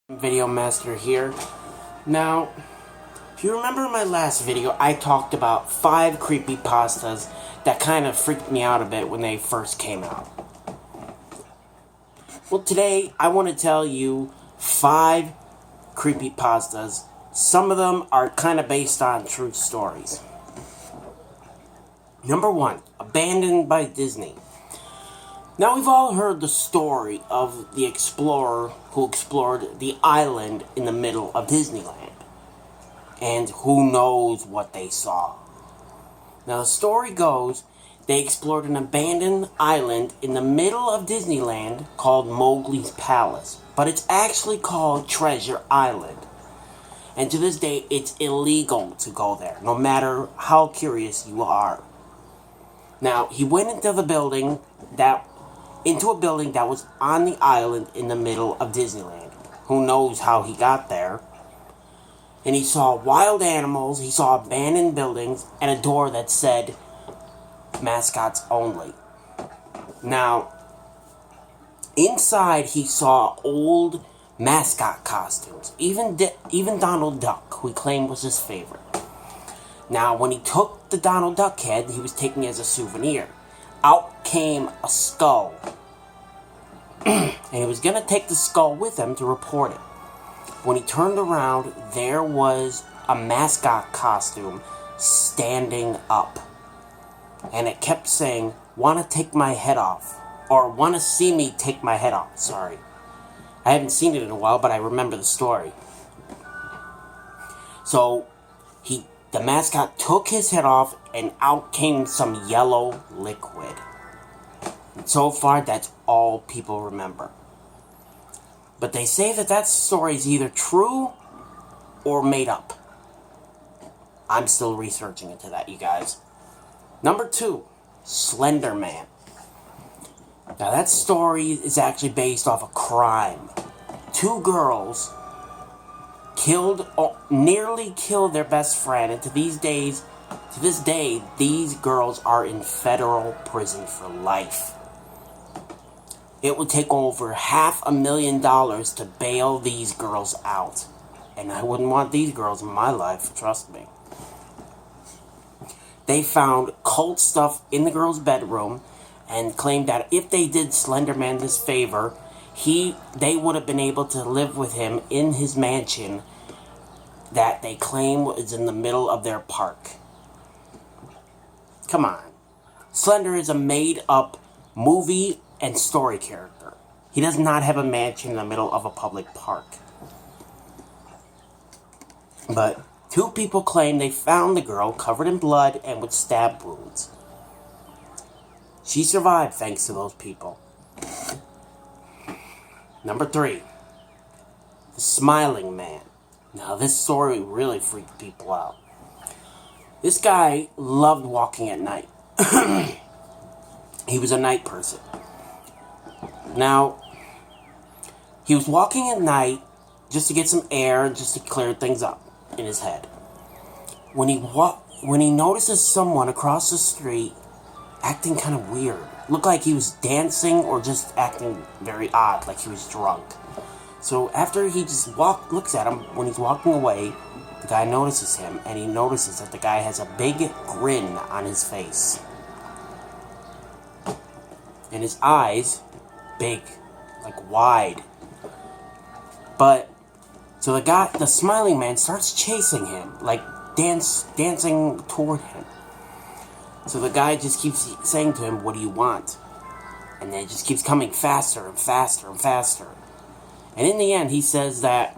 Video Master here. Now, if you remember in my last video, I talked about 5 creepypastas that kind of freaked me out a bit when they first came out. Well, today I want to tell you 5 creepypastas. Some of them are kind of based on true stories. Number 1, Abandoned by Disney. Now, we've all heard the story of the explorer who explored the island in the middle of Disneyland. And who knows what they saw. Now, the story goes, they explored an abandoned island in the middle of Disneyland called Mowgli's Palace. But it's actually called Treasure Island. And to this day, it's illegal to go there, no matter how curious you are. Now, he went into a building that was on the island in the middle of Disneyland. Who knows how he got there. And he saw wild animals, he saw abandoned buildings, and a door that said, mascots only. Now, inside he saw old mascot costumes. Even Donald Duck, who he claimed was his favorite. Now, when he took the Donald Duck head, he was taking it as a souvenir. Out came a skull. And he was going to take the skull with him to report it. When he turned around, there was a mascot costume standing up. And it kept saying, "Want to take my head off." Or, "Want to see me take my head off." Sorry. I haven't seen it in a while, but I remember the story. So, the mascot took his head off, and out came some yellow liquid. And so far, that's all people remember. But they say that story is either true or made up. I'm still researching into that, you guys. Number 2, Slender Man. Now, that story is actually based off a crime. 2 girls nearly killed their best friend, and to this day, these girls are in federal prison for life. It would take over $500,000 to bail these girls out. And I wouldn't want these girls in my life, trust me. They found cult stuff in the girls' bedroom and claimed that if they did Slender Man this favor, they would have been able to live with him in his mansion that they claim was in the middle of their park. Come on. Slender is a made-up movie and story character. He does not have a mansion in the middle of a public park. But 2 people claim they found the girl covered in blood and with stab wounds. She survived thanks to those people. Number 3, the Smiling Man. Now, this story really freaked people out. This guy loved walking at night. He was a night person. Now, he was walking at night just to get some air, just to clear things up in his head. When he notices someone across the street acting kind of weird, looked like he was dancing or just acting very odd, like he was drunk. So after he just looks at him, when he's walking away, the guy notices him, and he notices that the guy has a big grin on his face. And his eyes, big, like wide. So the Smiling Man starts chasing him, like dancing toward him. So the guy just keeps saying to him, "What do you want?" And then it just keeps coming faster and faster and faster. And in the end, he says that,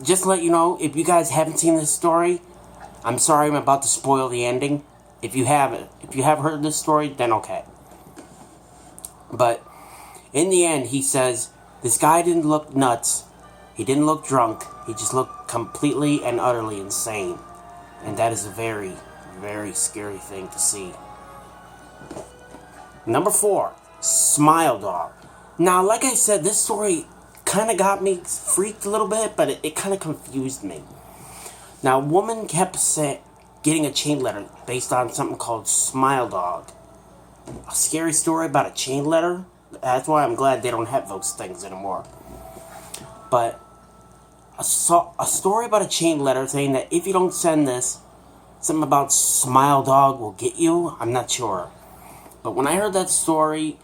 just to let you know, if you guys haven't seen this story, I'm sorry I'm about to spoil the ending. If you have heard this story, then okay. But in the end, he says, this guy didn't look nuts. He didn't look drunk. He just looked completely and utterly insane. And that is a very, very scary thing to see. Number 4, Smile Dog. Now, like I said, this story kind of got me freaked a little bit, but it kind of confused me. Now, a woman kept getting a chain letter based on something called Smile Dog. A scary story about a chain letter? That's why I'm glad they don't have those things anymore. But saw a story about a chain letter saying that if you don't send this, something about Smile Dog will get you. I'm not sure. But when I heard that story,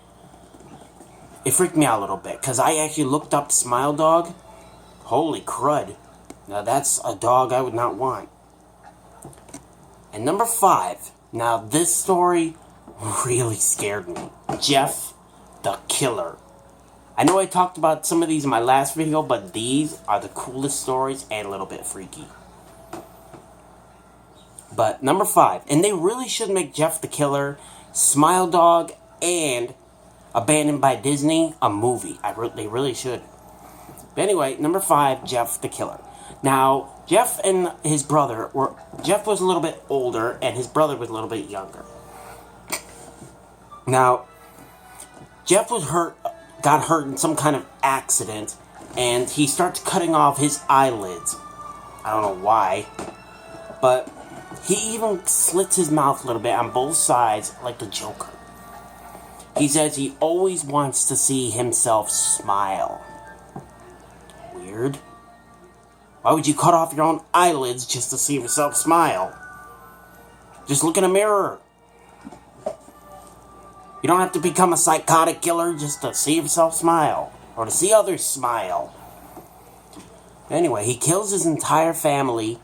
it freaked me out a little bit. Because I actually looked up Smile Dog. Holy crud. Now that's a dog I would not want. And number 5. Now this story really scared me. Jeff the Killer. I know I talked about some of these in my last video, but these are the coolest stories and a little bit freaky. But number 5, and they really should make Jeff the Killer, Smile Dog, and Abandoned by Disney a movie. They really should. But anyway, number 5, Jeff the Killer. Now, Jeff and his brother Jeff was a little bit older, and his brother was a little bit younger. Now, Jeff got hurt in some kind of accident, and he starts cutting off his eyelids. I don't know why, but he even slits his mouth a little bit on both sides like the Joker. He says he always wants to see himself smile. Weird. Why would you cut off your own eyelids just to see yourself smile? Just look in a mirror. You don't have to become a psychotic killer just to see yourself smile. Or to see others smile. Anyway, he kills his entire family,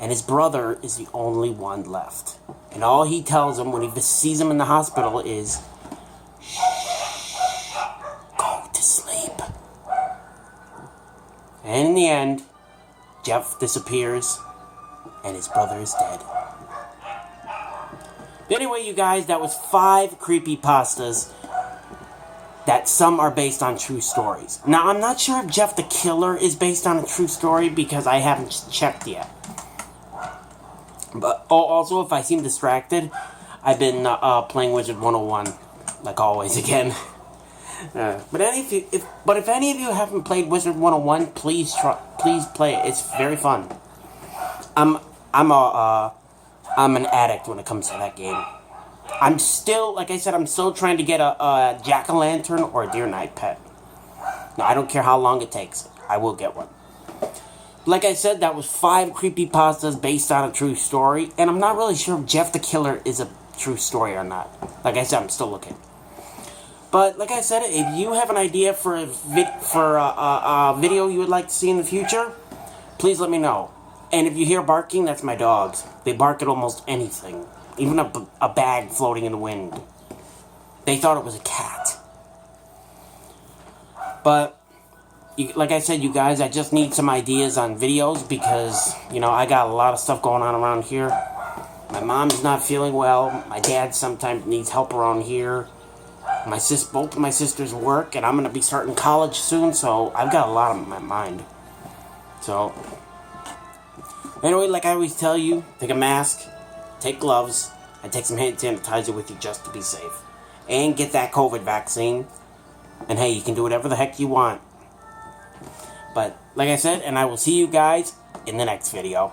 and his brother is the only one left. And all he tells him when he sees him in the hospital is, "Shh, go to sleep." And in the end, Jeff disappears, and his brother is dead. Anyway, you guys, that was 5 creepypastas that some are based on true stories. Now, I'm not sure if Jeff the Killer is based on a true story because I haven't checked yet. But also, if I seem distracted, I've been playing Wizard 101, like always again. But if any of you haven't played Wizard 101, please play it. It's very fun. I'm an addict when it comes to that game. I'm still, like I said, I'm still trying to get a jack-o'-lantern or a deer night pet. Now, I don't care how long it takes. I will get one. Like I said, that was 5 creepypastas based on a true story, and I'm not really sure if Jeff the Killer is a true story or not. Like I said, I'm still looking. But, like I said, if you have an idea for a video you would like to see in the future, please let me know. And if you hear barking, that's my dogs. They bark at almost anything. Even a bag floating in the wind. They thought it was a cat. But, like I said, you guys, I just need some ideas on videos because, I got a lot of stuff going on around here. My mom's not feeling well. My dad sometimes needs help around here. Both of my sisters work, and I'm going to be starting college soon, so I've got a lot on my mind. So, anyway, like I always tell you, take a mask, take gloves, and take some hand sanitizer with you just to be safe. And get that COVID vaccine. And hey, you can do whatever the heck you want. But, like I said, and I will see you guys in the next video.